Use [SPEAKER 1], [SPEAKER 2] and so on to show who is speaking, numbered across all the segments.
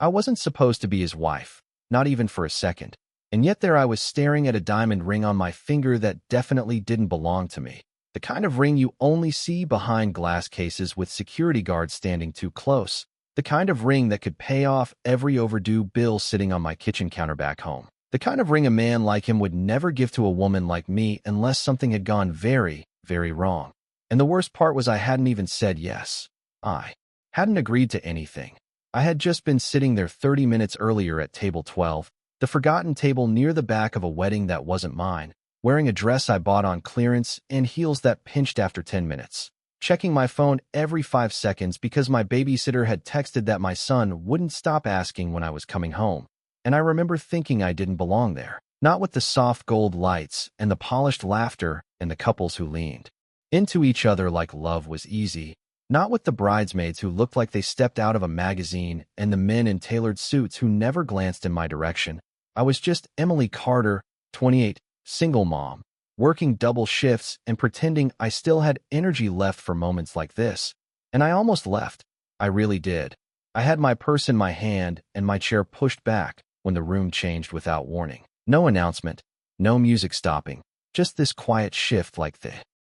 [SPEAKER 1] I wasn't supposed to be his wife, not even for a second. And yet there I was staring at a diamond ring on my finger that definitely didn't belong to me. The kind of ring you only see behind glass cases with security guards standing too close. The kind of ring that could pay off every overdue bill sitting on my kitchen counter back home. The kind of ring a man like him would never give to a woman like me unless something had gone very, very wrong. And the worst part was I hadn't even said yes. I hadn't agreed to anything. I had just been sitting there 30 minutes earlier at table 12, the forgotten table near the back of a wedding that wasn't mine, wearing a dress I bought on clearance and heels that pinched after 10 minutes. Checking my phone every 5 seconds because my babysitter had texted that my son wouldn't stop asking when I was coming home. And I remember thinking I didn't belong there. Not with the soft gold lights and the polished laughter and the couples who leaned into each other like love was easy. Not with the bridesmaids who looked like they stepped out of a magazine and the men in tailored suits who never glanced in my direction. I was just Emily Carter, 28, single mom, working double shifts and pretending I still had energy left for moments like this. And I almost left. I really did. I had my purse in my hand and my chair pushed back when the room changed without warning. No announcement, no music stopping, just this quiet shift like the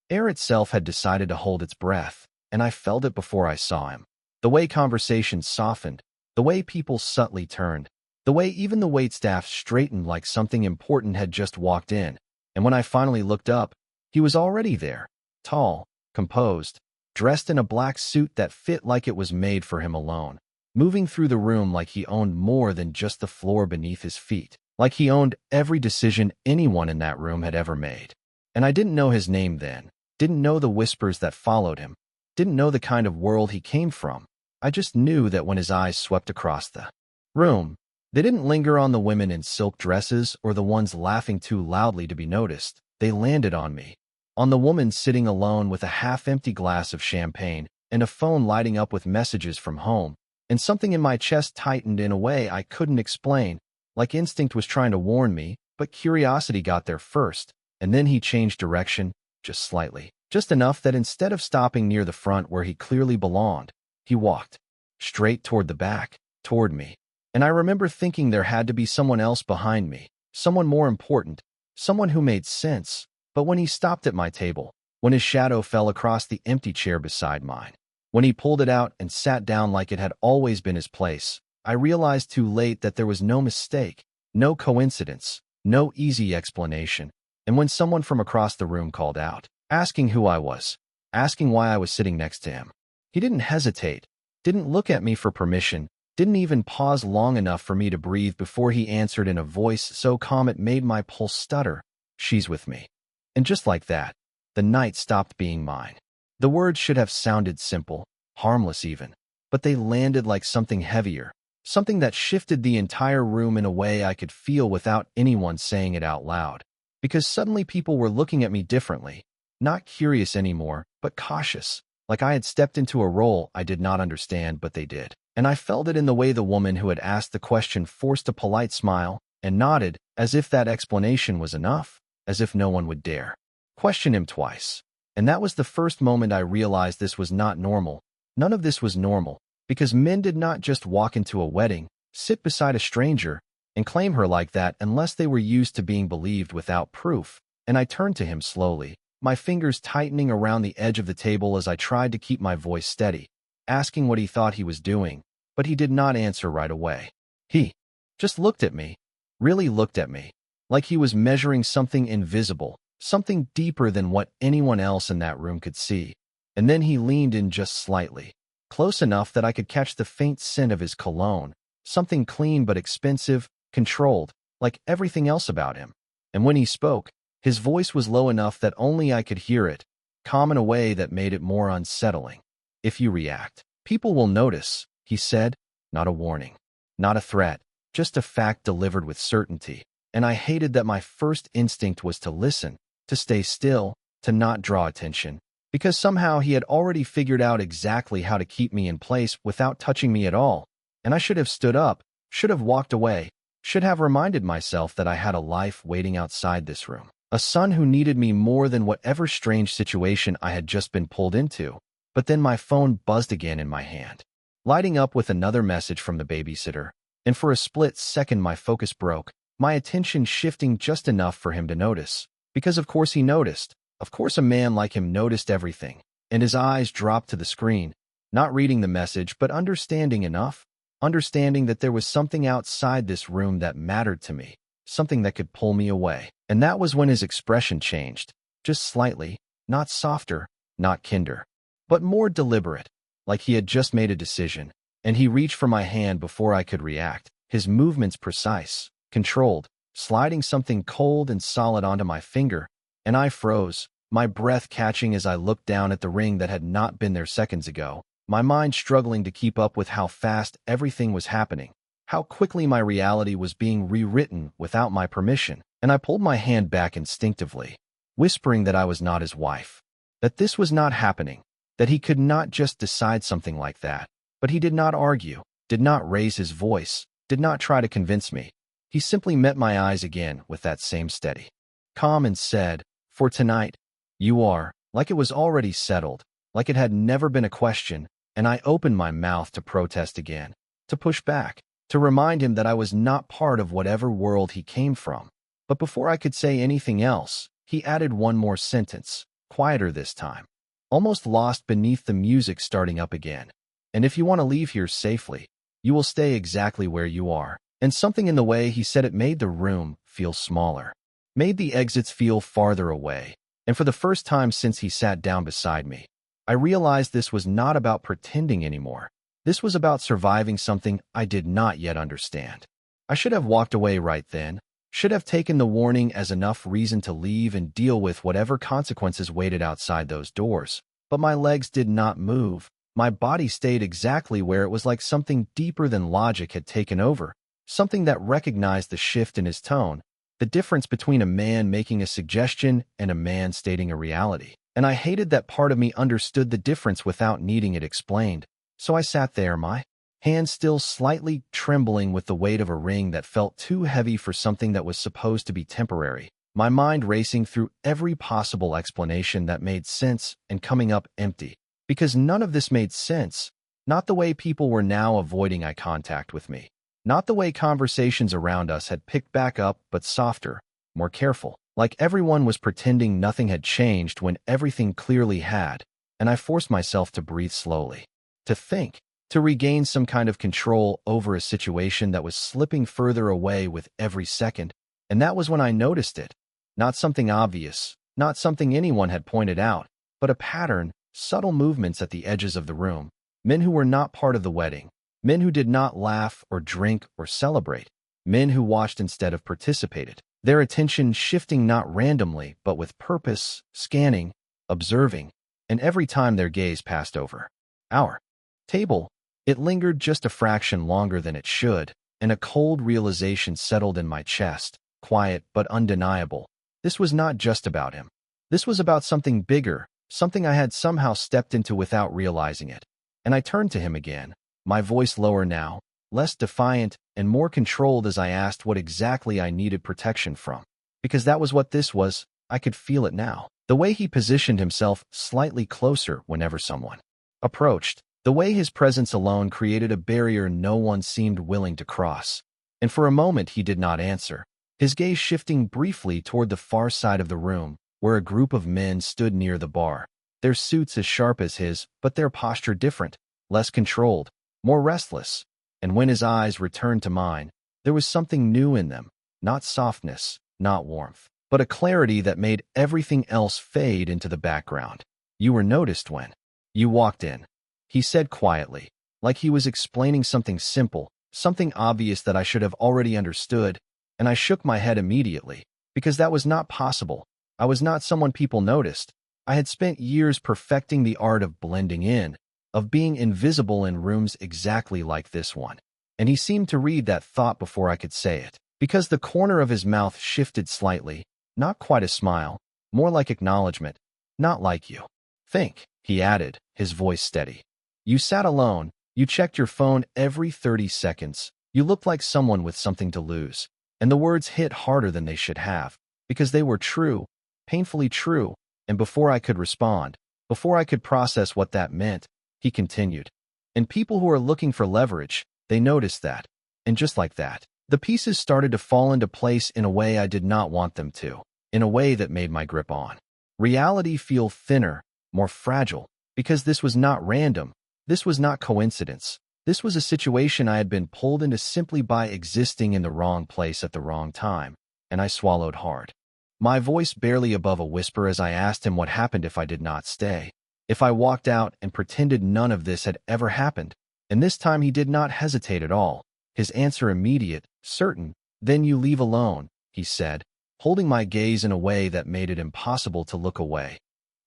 [SPEAKER 1] air itself had decided to hold its breath, and I felt it before I saw him. The way conversations softened, the way people subtly turned, the way even the waitstaff straightened like something important had just walked in. And when I finally looked up, he was already there, tall, composed, dressed in a black suit that fit like it was made for him alone, moving through the room like he owned more than just the floor beneath his feet, like he owned every decision anyone in that room had ever made. And I didn't know his name then, didn't know the whispers that followed him, didn't know the kind of world he came from. I just knew that when his eyes swept across the room, they didn't linger on the women in silk dresses or the ones laughing too loudly to be noticed. They landed on me, on the woman sitting alone with a half-empty glass of champagne and a phone lighting up with messages from home, and something in my chest tightened in a way I couldn't explain, like instinct was trying to warn me, but curiosity got there first, and then he changed direction, just slightly, just enough that instead of stopping near the front where he clearly belonged, he walked straight toward the back, toward me. And I remember thinking there had to be someone else behind me, someone more important, someone who made sense. But when he stopped at my table, when his shadow fell across the empty chair beside mine, when he pulled it out and sat down like it had always been his place, I realized too late that there was no mistake, no coincidence, no easy explanation. And when someone from across the room called out, asking who I was, asking why I was sitting next to him, he didn't hesitate, didn't look at me for permission, didn't even pause long enough for me to breathe before he answered in a voice so calm it made my pulse stutter, "She's with me." And just like that, the night stopped being mine. The words should have sounded simple, harmless even, but they landed like something heavier, something that shifted the entire room in a way I could feel without anyone saying it out loud. Because suddenly people were looking at me differently, not curious anymore, but cautious, like I had stepped into a role I did not understand, but they did. And I felt it in the way the woman who had asked the question forced a polite smile and nodded, as if that explanation was enough, as if no one would dare question him twice. And that was the first moment I realized this was not normal. None of this was normal, because men did not just walk into a wedding, sit beside a stranger, and claim her like that unless they were used to being believed without proof. And I turned to him slowly, my fingers tightening around the edge of the table as I tried to keep my voice steady, asking what he thought he was doing, but he did not answer right away. He just looked at me, really looked at me, like he was measuring something invisible, something deeper than what anyone else in that room could see. And then he leaned in just slightly, close enough that I could catch the faint scent of his cologne, something clean but expensive, controlled, like everything else about him. And when he spoke, his voice was low enough that only I could hear it, calm in a way that made it more unsettling. "If you react, people will notice," he said, not a warning, not a threat, just a fact delivered with certainty. And I hated that my first instinct was to listen, to stay still, to not draw attention, because somehow he had already figured out exactly how to keep me in place without touching me at all. And I should have stood up, should have walked away, should have reminded myself that I had a life waiting outside this room, a son who needed me more than whatever strange situation I had just been pulled into. But then my phone buzzed again in my hand. lighting up with another message from the babysitter, and for a split second my focus broke, my attention shifting just enough for him to notice. Because of course he noticed. Of course a man like him noticed everything, and his eyes dropped to the screen, not reading the message but understanding enough, understanding that there was something outside this room that mattered to me, something that could pull me away. And that was when his expression changed, just slightly, not softer, not kinder, but more deliberate, like he had just made a decision, and he reached for my hand before I could react, his movements precise, controlled, sliding something cold and solid onto my finger, and I froze, my breath catching as I looked down at the ring that had not been there seconds ago, my mind struggling to keep up with how fast everything was happening, how quickly my reality was being rewritten without my permission, and I pulled my hand back instinctively, whispering that I was not his wife, that this was not happening, that he could not just decide something like that. But he did not argue, did not raise his voice, did not try to convince me. He simply met my eyes again with that same steady, calm, and said, "For tonight, you are," like it was already settled, like it had never been a question, and I opened my mouth to protest again, to push back, to remind him that I was not part of whatever world he came from. But before I could say anything else, he added one more sentence, quieter this time, almost lost beneath the music starting up again. "And if you want to leave here safely, you will stay exactly where you are." And something in the way he said it made the room feel smaller, made the exits feel farther away. And for the first time since he sat down beside me, I realized this was not about pretending anymore. This was about surviving something I did not yet understand. I should have walked away right then, should have taken the warning as enough reason to leave and deal with whatever consequences waited outside those doors. But my legs did not move. My body stayed exactly where it was, like something deeper than logic had taken over, something that recognized the shift in his tone, the difference between a man making a suggestion and a man stating a reality. And I hated that part of me understood the difference without needing it explained. So I sat there, my hand still slightly trembling with the weight of a ring that felt too heavy for something that was supposed to be temporary, my mind racing through every possible explanation that made sense and coming up empty. Because none of this made sense, not the way people were now avoiding eye contact with me, not the way conversations around us had picked back up, but softer, more careful, like everyone was pretending nothing had changed when everything clearly had. And I forced myself to breathe slowly, to think, to regain some kind of control over a situation that was slipping further away with every second. And that was when I noticed it. Not something obvious, not something anyone had pointed out, but a pattern, subtle movements at the edges of the room, men who were not part of the wedding, men who did not laugh or drink or celebrate, men who watched instead of participated, their attention shifting not randomly but with purpose, scanning, observing, and every time their gaze passed over our table, it lingered just a fraction longer than it should, and a cold realization settled in my chest, quiet but undeniable. This was not just about him. This was about something bigger, something I had somehow stepped into without realizing it. And I turned to him again, my voice lower now, less defiant and more controlled as I asked what exactly I needed protection from. Because that was what this was. I could feel it now. The way he positioned himself slightly closer whenever someone approached. The way his presence alone created a barrier no one seemed willing to cross. And for a moment he did not answer, his gaze shifting briefly toward the far side of the room, where a group of men stood near the bar, their suits as sharp as his, but their posture different, less controlled, more restless. And when his eyes returned to mine, there was something new in them, not softness, not warmth, but a clarity that made everything else fade into the background. "You were noticed when you walked in," he said quietly, like he was explaining something simple, something obvious that I should have already understood, and I shook my head immediately, because that was not possible. I was not someone people noticed. I had spent years perfecting the art of blending in, of being invisible in rooms exactly like this one. And he seemed to read that thought before I could say it, because the corner of his mouth shifted slightly, not quite a smile, more like acknowledgement. "Not like you think," he added, his voice steady. "You sat alone, you checked your phone every 30 seconds, you looked like someone with something to lose." And the words hit harder than they should have, because they were true, painfully true, and before I could respond, before I could process what that meant, he continued, And people who are looking for leverage, they notice that. And just like that, the pieces started to fall into place in a way I did not want them to, in a way that made my grip on reality feel thinner, more fragile, because this was not random, this was not coincidence. This was a situation I had been pulled into simply by existing in the wrong place at the wrong time, and I swallowed hard. My voice barely above a whisper as I asked him what happened if I did not stay. If I walked out and pretended none of this had ever happened. And this time he did not hesitate at all. His answer immediate, certain. Then you leave alone, he said, holding my gaze in a way that made it impossible to look away.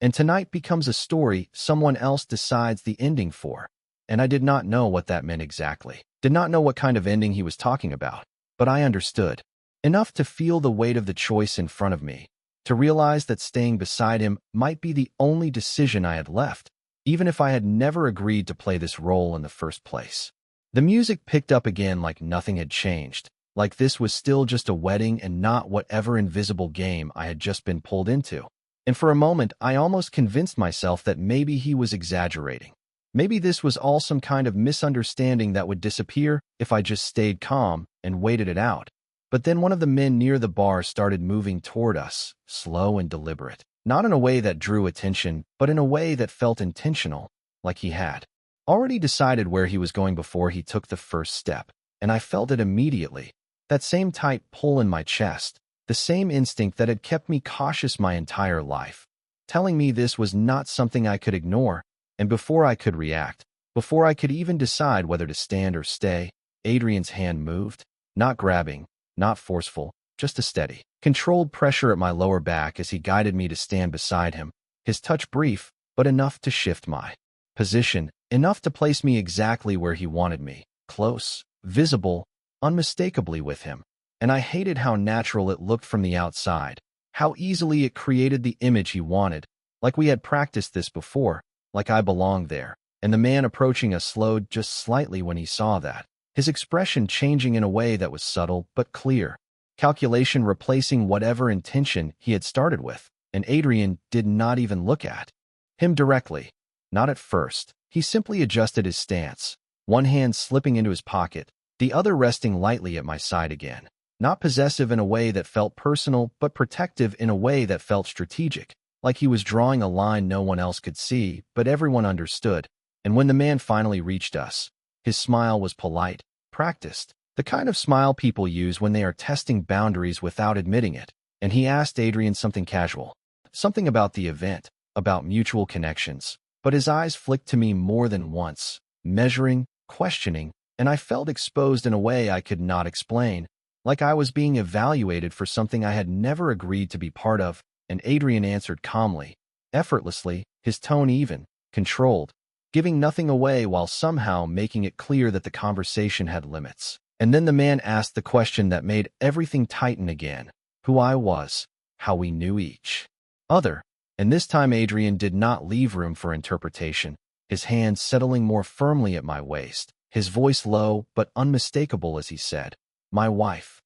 [SPEAKER 1] And tonight becomes a story someone else decides the ending for. And I did not know what that meant exactly. Did not know what kind of ending he was talking about. But I understood. Enough to feel the weight of the choice in front of me. To realize that staying beside him might be the only decision I had left, even if I had never agreed to play this role in the first place. The music picked up again like nothing had changed, like this was still just a wedding and not whatever invisible game I had just been pulled into. And for a moment, I almost convinced myself that maybe he was exaggerating. Maybe this was all some kind of misunderstanding that would disappear if I just stayed calm and waited it out. But then one of the men near the bar started moving toward us, slow and deliberate. Not in a way that drew attention, but in a way that felt intentional, like he had already decided where he was going before he took the first step. And I felt it immediately. That same tight pull in my chest, the same instinct that had kept me cautious my entire life, telling me this was not something I could ignore. And before I could react, before I could even decide whether to stand or stay, Adrian's hand moved, not grabbing, not forceful, just a steady, controlled pressure at my lower back as he guided me to stand beside him, his touch brief, but enough to shift my position, enough to place me exactly where he wanted me, close, visible, unmistakably with him. And I hated how natural it looked from the outside, how easily it created the image he wanted, like we had practiced this before, like I belonged there. And the man approaching us slowed just slightly when he saw that, his expression changing in a way that was subtle but clear, calculation replacing whatever intention he had started with. And Adrian did not even look at him directly. Not at first. He simply adjusted his stance, one hand slipping into his pocket, the other resting lightly at my side again. Not possessive in a way that felt personal, but protective in a way that felt strategic, like he was drawing a line no one else could see, but everyone understood. And when the man finally reached us, his smile was polite, practiced, the kind of smile people use when they are testing boundaries without admitting it. And he asked Adrian something casual, something about the event, about mutual connections. But his eyes flicked to me more than once, measuring, questioning, and I felt exposed in a way I could not explain, like I was being evaluated for something I had never agreed to be part of. And Adrian answered calmly, effortlessly, his tone even, controlled, giving nothing away while somehow making it clear that the conversation had limits. And then the man asked the question that made everything tighten again, who I was, how we knew each other. And this time Adrian did not leave room for interpretation, his hand settling more firmly at my waist, his voice low but unmistakable as he said, my wife.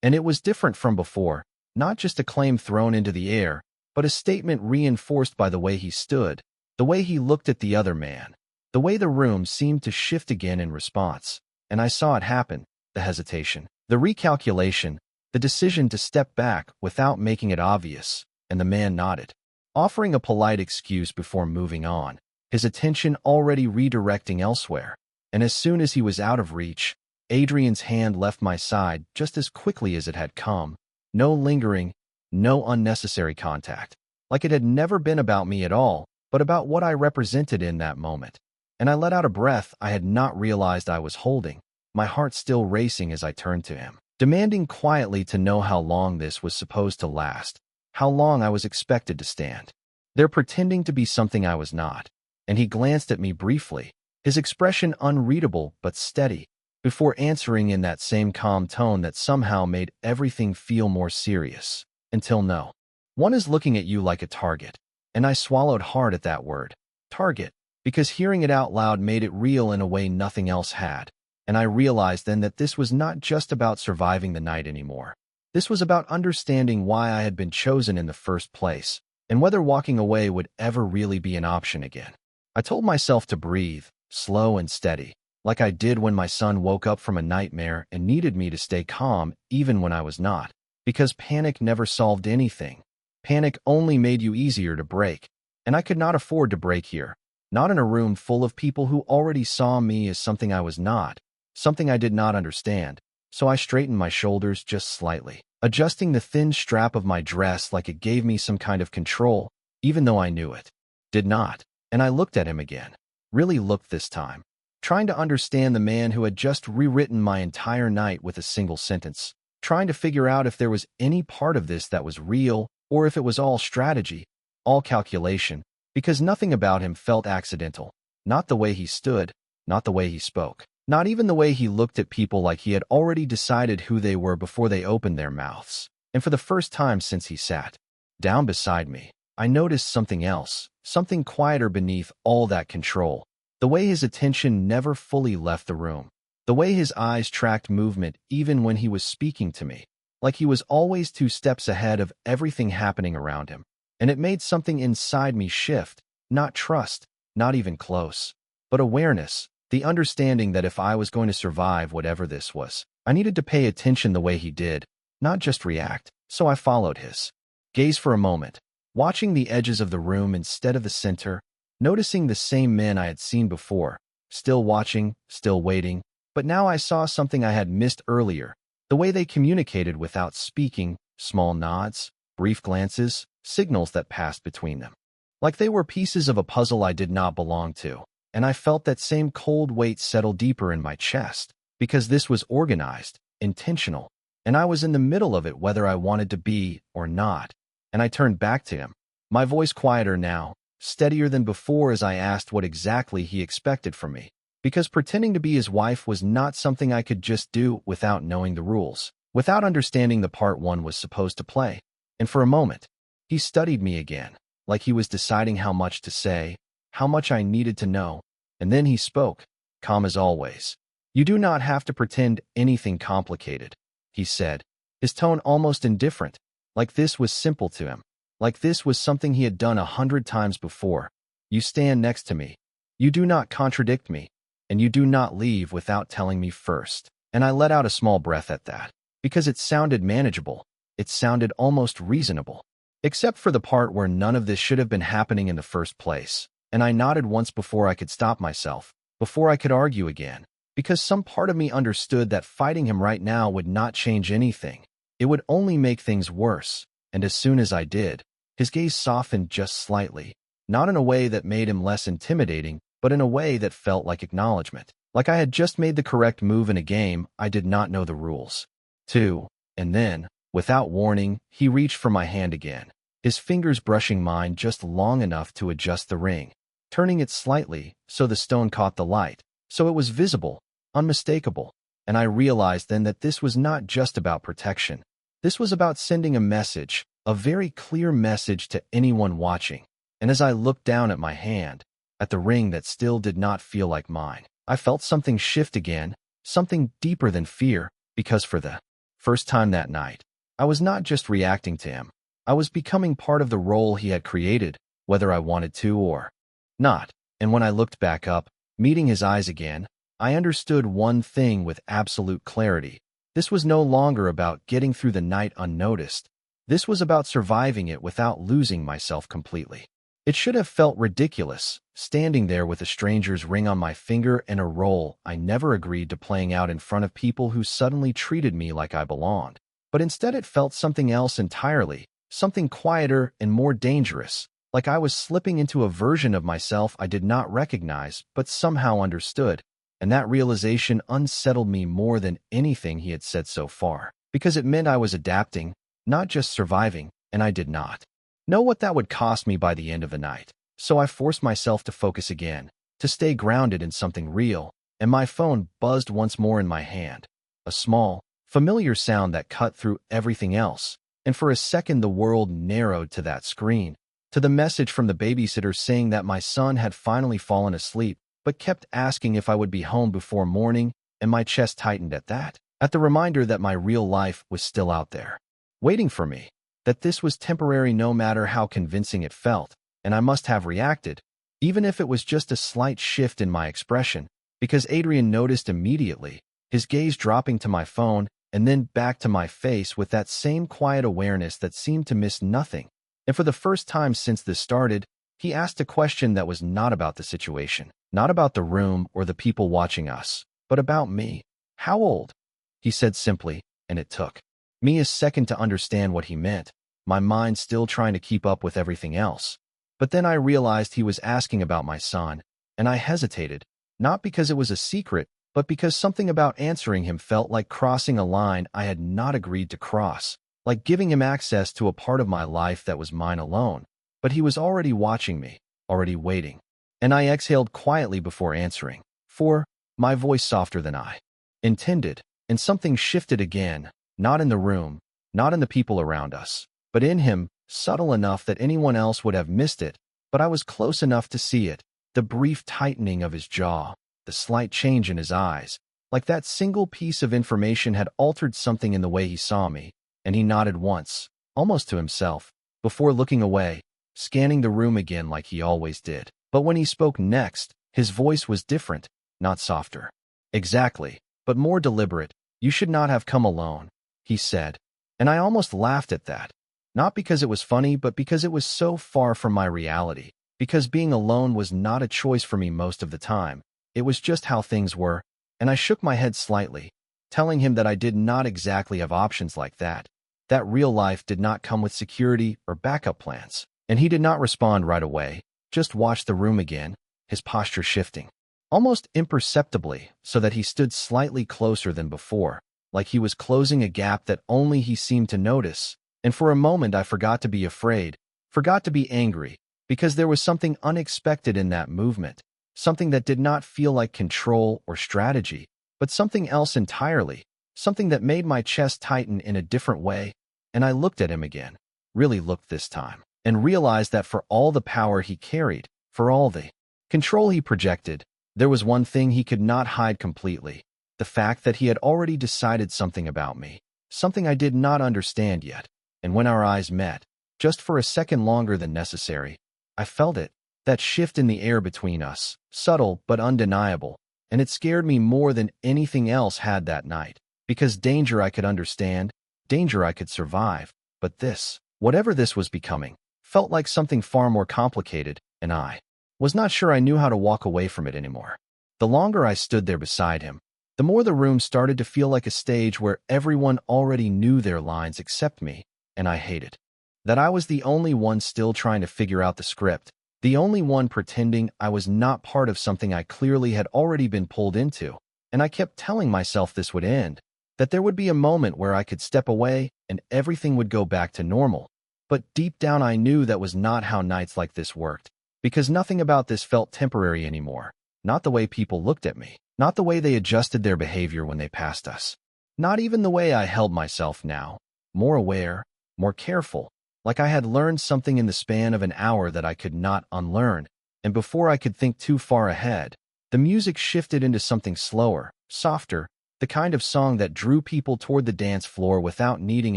[SPEAKER 1] And it was different from before, not just a claim thrown into the air, but a statement reinforced by the way he stood, the way he looked at the other man, the way the room seemed to shift again in response. And I saw it happen, the hesitation, the recalculation, the decision to step back without making it obvious, and the man nodded, offering a polite excuse before moving on, his attention already redirecting elsewhere. And as soon as he was out of reach, Adrian's hand left my side just as quickly as it had come, no lingering, no unnecessary contact, like it had never been about me at all, but about what I represented in that moment. And I let out a breath I had not realized I was holding, my heart still racing as I turned to him, demanding quietly to know how long this was supposed to last, how long I was expected to stand there pretending to be something I was not. And he glanced at me briefly, his expression unreadable but steady, before answering in that same calm tone that somehow made everything feel more serious. Until no one is looking at you like a target. And I swallowed hard at that word, target, because hearing it out loud made it real in a way nothing else had. And I realized then that this was not just about surviving the night anymore. This was about understanding why I had been chosen in the first place, and whether walking away would ever really be an option again. I told myself to breathe, slow and steady, like I did when my son woke up from a nightmare and needed me to stay calm even when I was not. Because panic never solved anything. Panic only made you easier to break. And I could not afford to break here. Not in a room full of people who already saw me as something I was not, something I did not understand. So I straightened my shoulders just slightly, adjusting the thin strap of my dress like it gave me some kind of control, even though I knew it did not. And I looked at him again. Really looked this time, trying to understand the man who had just rewritten my entire night with a single sentence, trying to figure out if there was any part of this that was real or if it was all strategy, all calculation, because nothing about him felt accidental. Not the way he stood, not the way he spoke, not even the way he looked at people like he had already decided who they were before they opened their mouths. And for the first time since he sat down beside me, I noticed something else, something quieter beneath all that control. The way his attention never fully left the room. The way his eyes tracked movement even when he was speaking to me, like he was always 2 steps ahead of everything happening around him. And it made something inside me shift, not trust, not even close, but awareness, the understanding that if I was going to survive whatever this was, I needed to pay attention the way he did, not just react. So I followed his gaze for a moment, watching the edges of the room instead of the center, noticing the same men I had seen before, still watching, still waiting, but now I saw something I had missed earlier, the way they communicated without speaking, small nods, brief glances, signals that passed between them. Like they were pieces of a puzzle I did not belong to, and I felt that same cold weight settle deeper in my chest, because this was organized, intentional, and I was in the middle of it whether I wanted to be or not. And I turned back to him, my voice quieter now, steadier than before as I asked what exactly he expected from me, because pretending to be his wife was not something I could just do without knowing the rules, without understanding the part one was supposed to play. And for a moment, he studied me again, like he was deciding how much to say, how much I needed to know, and then he spoke, calm as always. "You do not have to pretend anything complicated," he said, his tone almost indifferent, like this was simple to him, like this was something he had done 100 times before. "You stand next to me. You do not contradict me, and you do not leave without telling me first." And I let out a small breath at that, because it sounded manageable, it sounded almost reasonable. Except for the part where none of this should have been happening in the first place, and I nodded once before I could stop myself, before I could argue again, because some part of me understood that fighting him right now would not change anything. It would only make things worse, and as soon as I did, his gaze softened just slightly, not in a way that made him less intimidating, but in a way that felt like acknowledgement, like I had just made the correct move in a game I did not know the rules to. And then, without warning, he reached for my hand again, his fingers brushing mine just long enough to adjust the ring, turning it slightly so the stone caught the light, so it was visible, unmistakable. And I realized then that this was not just about protection. This was about sending a message, a very clear message to anyone watching. And as I looked down at my hand, at the ring that still did not feel like mine, I felt something shift again, something deeper than fear, because for the first time that night, I was not just reacting to him. I was becoming part of the role he had created, whether I wanted to or not. And when I looked back up, meeting his eyes again, I understood one thing with absolute clarity. This was no longer about getting through the night unnoticed. This was about surviving it without losing myself completely. It should have felt ridiculous, standing there with a stranger's ring on my finger and a role I never agreed to playing out in front of people who suddenly treated me like I belonged. But instead it felt something else entirely, something quieter and more dangerous, like I was slipping into a version of myself I did not recognize but somehow understood. And that realization unsettled me more than anything he had said so far, because it meant I was adapting, not just surviving, and I did not know what that would cost me by the end of the night. So I forced myself to focus again, to stay grounded in something real, and my phone buzzed once more in my hand, a small, familiar sound that cut through everything else, and for a second the world narrowed to that screen, to the message from the babysitter saying that my son had finally fallen asleep, but kept asking if I would be home before morning, and my chest tightened at that, at the reminder that my real life was still out there, waiting for me, that this was temporary no matter how convincing it felt, and I must have reacted, even if it was just a slight shift in my expression, because Adrian noticed immediately, his gaze dropping to my phone and then back to my face with that same quiet awareness that seemed to miss nothing. And for the first time since this started, he asked a question that was not about the situation, not about the room or the people watching us, but about me. How old? He said simply, and it took me a second to understand what he meant, my mind still trying to keep up with everything else. But then I realized he was asking about my son, and I hesitated, not because it was a secret, but because something about answering him felt like crossing a line I had not agreed to cross, like giving him access to a part of my life that was mine alone. But he was already watching me, already waiting. And I exhaled quietly before answering, for my voice softer than I intended, and something shifted again, not in the room, not in the people around us, but in him, subtle enough that anyone else would have missed it, but I was close enough to see it, the brief tightening of his jaw, the slight change in his eyes, like that single piece of information had altered something in the way he saw me, and he nodded once, almost to himself, before looking away, scanning the room again like he always did. But when he spoke next, his voice was different, not softer. Exactly, but more deliberate. You should not have come alone, he said, and I almost laughed at that. Not because it was funny, but because it was so far from my reality, because being alone was not a choice for me most of the time. It was just how things were, and I shook my head slightly, telling him that I did not exactly have options like that, that real life did not come with security or backup plans. And he did not respond right away, just watched the room again, his posture shifting, almost imperceptibly, so that he stood slightly closer than before, like he was closing a gap that only he seemed to notice. And for a moment I forgot to be afraid, forgot to be angry, because there was something unexpected in that movement, something that did not feel like control or strategy, but something else entirely, something that made my chest tighten in a different way. And I looked at him again, really looked this time, and realized that for all the power he carried, for all the control he projected, there was one thing he could not hide completely, the fact that he had already decided something about me, something I did not understand yet. And when our eyes met, just for a second longer than necessary, I felt it, that shift in the air between us, subtle but undeniable, and it scared me more than anything else had that night, because danger I could understand, danger I could survive, but this, whatever this was becoming, felt like something far more complicated, and I was not sure I knew how to walk away from it anymore. The longer I stood there beside him, the more the room started to feel like a stage where everyone already knew their lines except me, and I hated that I was the only one still trying to figure out the script, the only one pretending I was not part of something I clearly had already been pulled into, and I kept telling myself this would end, that there would be a moment where I could step away and everything would go back to normal. But deep down I knew that was not how nights like this worked, because nothing about this felt temporary anymore, not the way people looked at me, not the way they adjusted their behavior when they passed us, not even the way I held myself now, more aware, more careful, like I had learned something in the span of an hour that I could not unlearn, and before I could think too far ahead, the music shifted into something slower, softer, the kind of song that drew people toward the dance floor without needing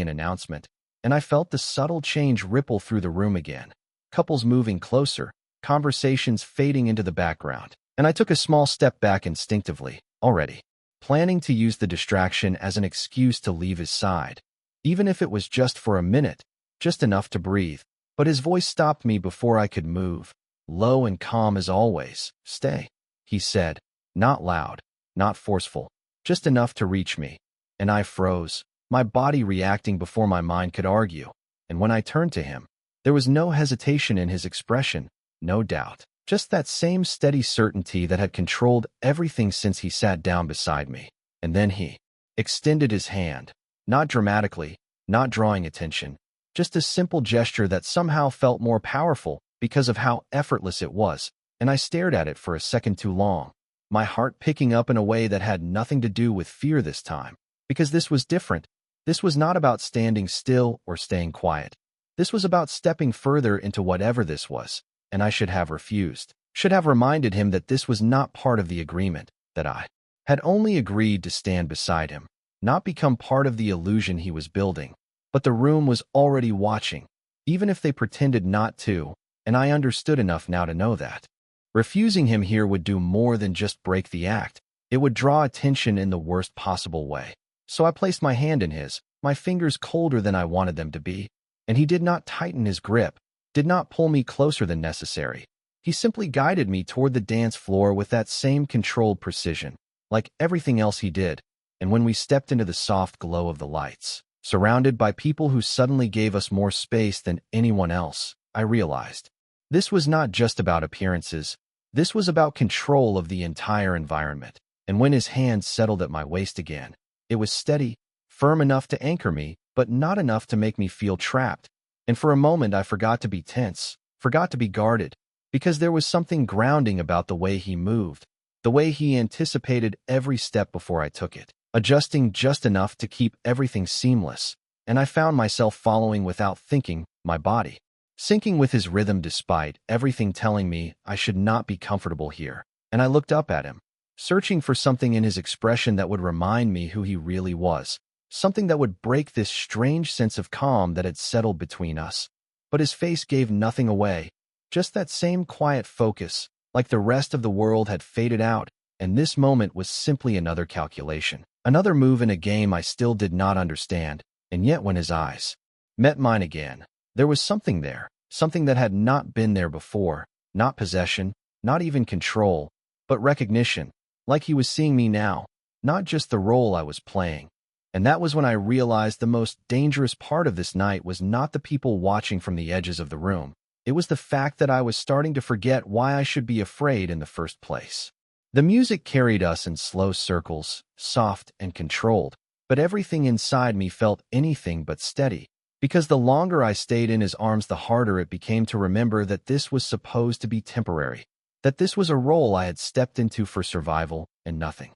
[SPEAKER 1] an announcement, and I felt the subtle change ripple through the room again, couples moving closer, conversations fading into the background, and I took a small step back instinctively, already, planning to use the distraction as an excuse to leave his side, even if it was just for a minute, just enough to breathe. But his voice stopped me before I could move, low and calm as always. "Stay," he said, not loud, not forceful, just enough to reach me. And I froze, my body reacting before my mind could argue. And when I turned to him, there was no hesitation in his expression, no doubt, just that same steady certainty that had controlled everything since he sat down beside me. And then he extended his hand, not dramatically, not drawing attention, just a simple gesture that somehow felt more powerful because of how effortless it was, and I stared at it for a second too long, my heart picking up in a way that had nothing to do with fear this time, because this was different. This was not about standing still or staying quiet. This was about stepping further into whatever this was, and I should have refused, should have reminded him that this was not part of the agreement, that I had only agreed to stand beside him, not become part of the illusion he was building. But the room was already watching, even if they pretended not to, and I understood enough now to know that Refusing him here would do more than just break the act. It would draw attention in the worst possible way. So I placed my hand in his, my fingers colder than I wanted them to be, and he did not tighten his grip, did not pull me closer than necessary. He simply guided me toward the dance floor with that same controlled precision, like everything else he did. And when we stepped into the soft glow of the lights, surrounded by people who suddenly gave us more space than anyone else, I realized this was not just about appearances. This was about control of the entire environment. And when his hand settled at my waist again, it was steady, firm enough to anchor me, but not enough to make me feel trapped. And for a moment I forgot to be tense, forgot to be guarded, because there was something grounding about the way he moved, the way he anticipated every step before I took it, adjusting just enough to keep everything seamless. And I found myself following without thinking, my body syncing with his rhythm despite everything telling me I should not be comfortable here. And I looked up at him, searching for something in his expression that would remind me who he really was, something that would break this strange sense of calm that had settled between us. But his face gave nothing away, just that same quiet focus, like the rest of the world had faded out, and this moment was simply another calculation, another move in a game I still did not understand. And yet when his eyes met mine again, there was something there, something that had not been there before, not possession, not even control, but recognition, like he was seeing me now, not just the role I was playing. And that was when I realized the most dangerous part of this night was not the people watching from the edges of the room. It was the fact that I was starting to forget why I should be afraid in the first place. The music carried us in slow circles, soft and controlled, but everything inside me felt anything but steady. Because the longer I stayed in his arms, the harder it became to remember that this was supposed to be temporary, that this was a role I had stepped into for survival and nothing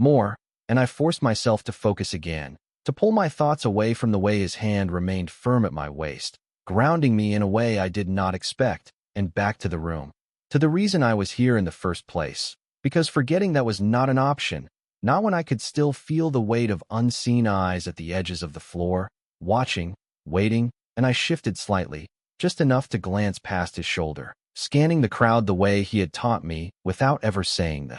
[SPEAKER 1] more. And I forced myself to focus again, to pull my thoughts away from the way his hand remained firm at my waist, grounding me in a way I did not expect, and back to the room, to the reason I was here in the first place. Because forgetting that was not an option, not when I could still feel the weight of unseen eyes at the edges of the floor, watching, waiting. And I shifted slightly, just enough to glance past his shoulder, scanning the crowd the way he had taught me without ever saying the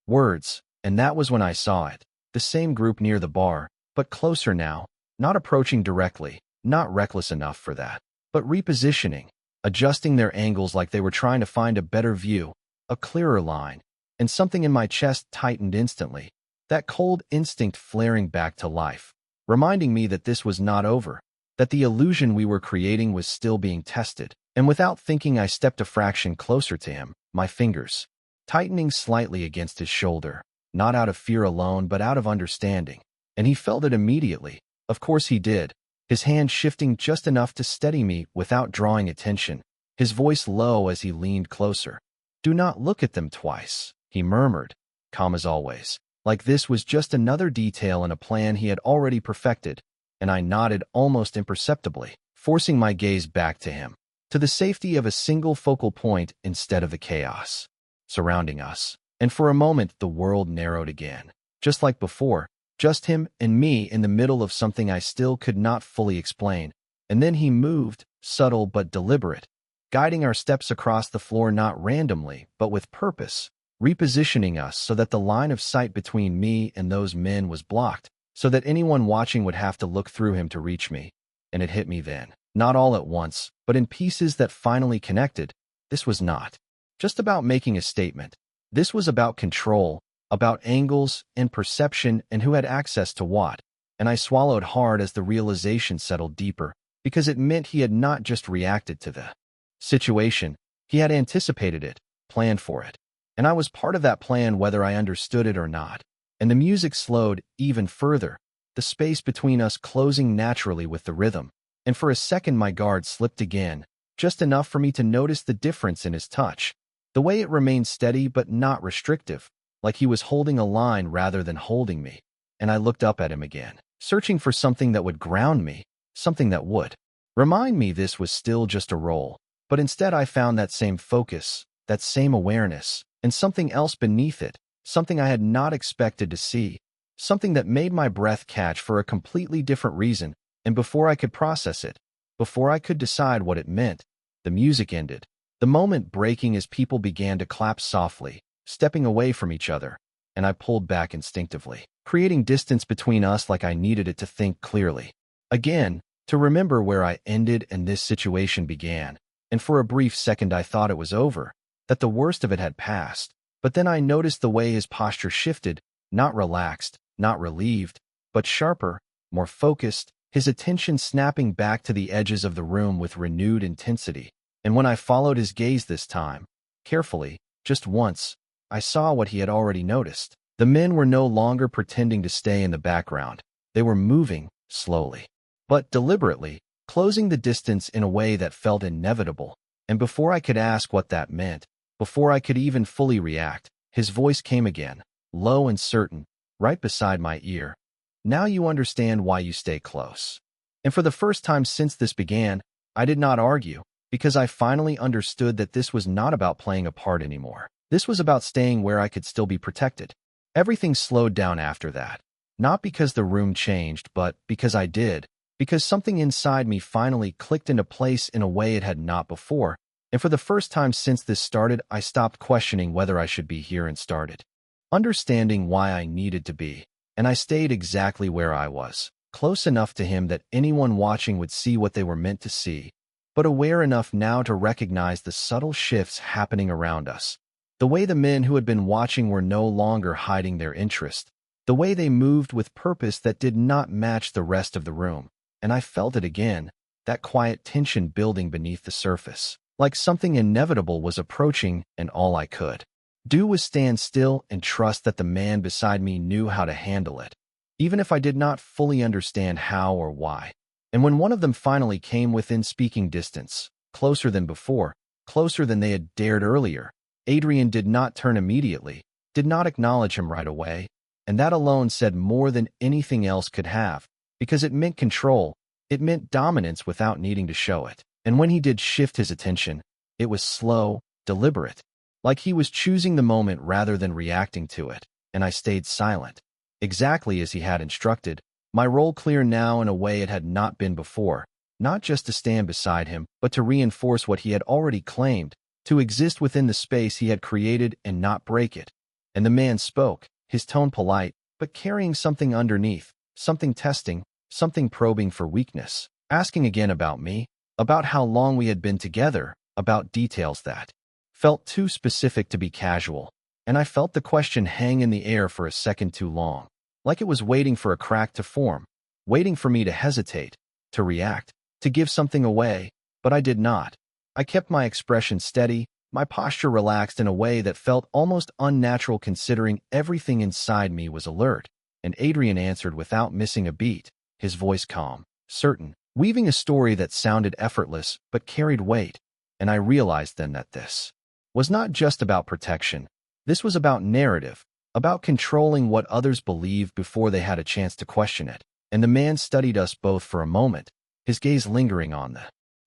[SPEAKER 1] words. And that was when I saw it. The same group near the bar, but closer now, not approaching directly, not reckless enough for that, but repositioning, adjusting their angles like they were trying to find a better view, a clearer line. And something in my chest tightened instantly, that cold instinct flaring back to life, reminding me that this was not over, that the illusion we were creating was still being tested. And without thinking, I stepped a fraction closer to him, my fingers tightening slightly against his shoulder, not out of fear alone, but out of understanding. And he felt it immediately. Of course he did, his hand shifting just enough to steady me without drawing attention, his voice low as he leaned closer. "Do not look at them twice," he murmured, calm as always, like this was just another detail in a plan he had already perfected. And I nodded almost imperceptibly, forcing my gaze back to him, to the safety of a single focal point instead of the chaos surrounding us. And for a moment the world narrowed again, just like before, just him and me in the middle of something I still could not fully explain. And then he moved, subtle but deliberate, guiding our steps across the floor not randomly, but with purpose, repositioning us so that the line of sight between me and those men was blocked, so that anyone watching would have to look through him to reach me. And it hit me then, not all at once, but in pieces that finally connected. This was not just about making a statement. This was about control, about angles and perception and who had access to what. And I swallowed hard as the realization settled deeper, because it meant he had not just reacted to the situation, he had anticipated it, planned for it. And I was part of that plan whether I understood it or not. And the music slowed even further, the space between us closing naturally with the rhythm. And for a second my guard slipped again, just enough for me to notice the difference in his touch. The way it remained steady but not restrictive, like he was holding a line rather than holding me. And I looked up at him again, searching for something that would ground me, something that would remind me this was still just a role. But instead I found that same focus, that same awareness, and something else beneath it, something I had not expected to see, something that made my breath catch for a completely different reason. And before I could process it, before I could decide what it meant, the music ended. The moment breaking as people began to clap softly, stepping away from each other, and I pulled back instinctively, creating distance between us like I needed it to think clearly. Again, to remember where I ended and this situation began, and for a brief second I thought it was over, that the worst of it had passed. But then I noticed the way his posture shifted, not relaxed, not relieved, but sharper, more focused, his attention snapping back to the edges of the room with renewed intensity. And when I followed his gaze this time, carefully, just once, I saw what he had already noticed. The men were no longer pretending to stay in the background. They were moving, slowly, but deliberately, closing the distance in a way that felt inevitable. And before I could ask what that meant, before I could even fully react, his voice came again, low and certain, right beside my ear. Now you understand why you stay close. And for the first time since this began, I did not argue, because I finally understood that this was not about playing a part anymore. This was about staying where I could still be protected. Everything slowed down after that. Not because the room changed, but because I did. Because something inside me finally clicked into place in a way it had not before. And for the first time since this started, I stopped questioning whether I should be here and started understanding why I needed to be. And I stayed exactly where I was, close enough to him that anyone watching would see what they were meant to see, but aware enough now to recognize the subtle shifts happening around us. The way the men who had been watching were no longer hiding their interest. The way they moved with purpose that did not match the rest of the room. And I felt it again, that quiet tension building beneath the surface. Like something inevitable was approaching, and all I could do was stand still and trust that the man beside me knew how to handle it, even if I did not fully understand how or why. And when one of them finally came within speaking distance, closer than before, closer than they had dared earlier, Adrian did not turn immediately, did not acknowledge him right away, and that alone said more than anything else could have, because it meant control, it meant dominance without needing to show it. And when he did shift his attention, it was slow, deliberate, like he was choosing the moment rather than reacting to it, and I stayed silent, exactly as he had instructed, my role clear now in a way it had not been before, not just to stand beside him, but to reinforce what he had already claimed, to exist within the space he had created and not break it. And the man spoke, his tone polite, but carrying something underneath, something testing, something probing for weakness, asking again about me, about how long we had been together, about details that felt too specific to be casual, and I felt the question hang in the air for a second too long, like it was waiting for a crack to form, waiting for me to hesitate, to react, to give something away, but I did not. I kept my expression steady, my posture relaxed in a way that felt almost unnatural considering everything inside me was alert, and Adrian answered without missing a beat, his voice calm, certain, weaving a story that sounded effortless but carried weight, and I realized then that this was not just about protection. This was about narrative, about controlling what others believed before they had a chance to question it. And the man studied us both for a moment, his gaze lingering on the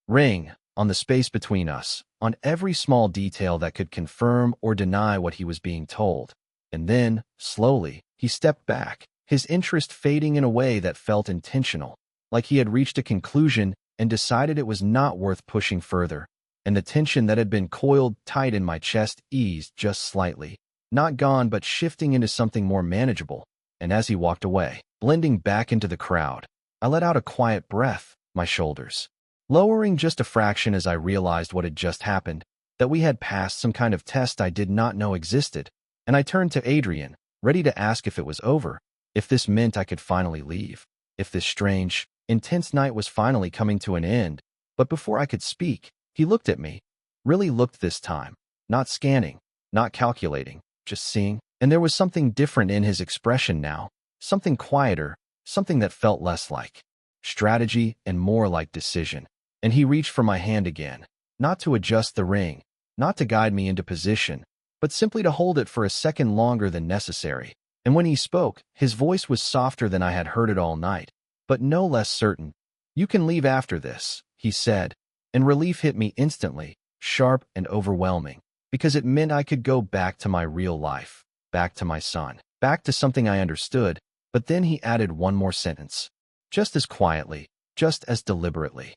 [SPEAKER 1] ring, on the space between us, on every small detail that could confirm or deny what he was being told. And then, slowly, he stepped back, his interest fading in a way that felt intentional, like he had reached a conclusion and decided it was not worth pushing further. And the tension that had been coiled tight in my chest eased just slightly, not gone but shifting into something more manageable. And as he walked away, blending back into the crowd, I let out a quiet breath, my shoulders lowering just a fraction as I realized what had just happened, that we had passed some kind of test I did not know existed. And I turned to Adrian, ready to ask if it was over, if this meant I could finally leave, if this strange, intense night was finally coming to an end. But before I could speak, he looked at me, really looked this time, not scanning, not calculating, just seeing. And there was something different in his expression now, something quieter, something that felt less like strategy and more like decision. And he reached for my hand again, not to adjust the ring, not to guide me into position, but simply to hold it for a second longer than necessary. And when he spoke, his voice was softer than I had heard it all night, but no less certain. "You can leave after this," he said, and relief hit me instantly, sharp and overwhelming, because it meant I could go back to my real life, back to my son, back to something I understood. But then he added one more sentence, just as quietly, just as deliberately.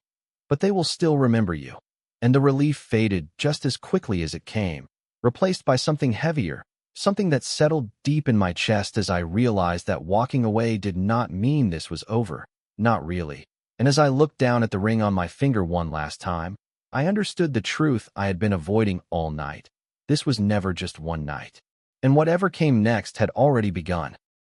[SPEAKER 1] "But they will still remember you." and the relief faded just as quickly as it came, replaced by something heavier, something that settled deep in my chest as I realized that walking away did not mean this was over. Not really. And as I looked down at the ring on my finger one last time, I understood the truth I had been avoiding all night. This was never just one night. And whatever came next had already begun.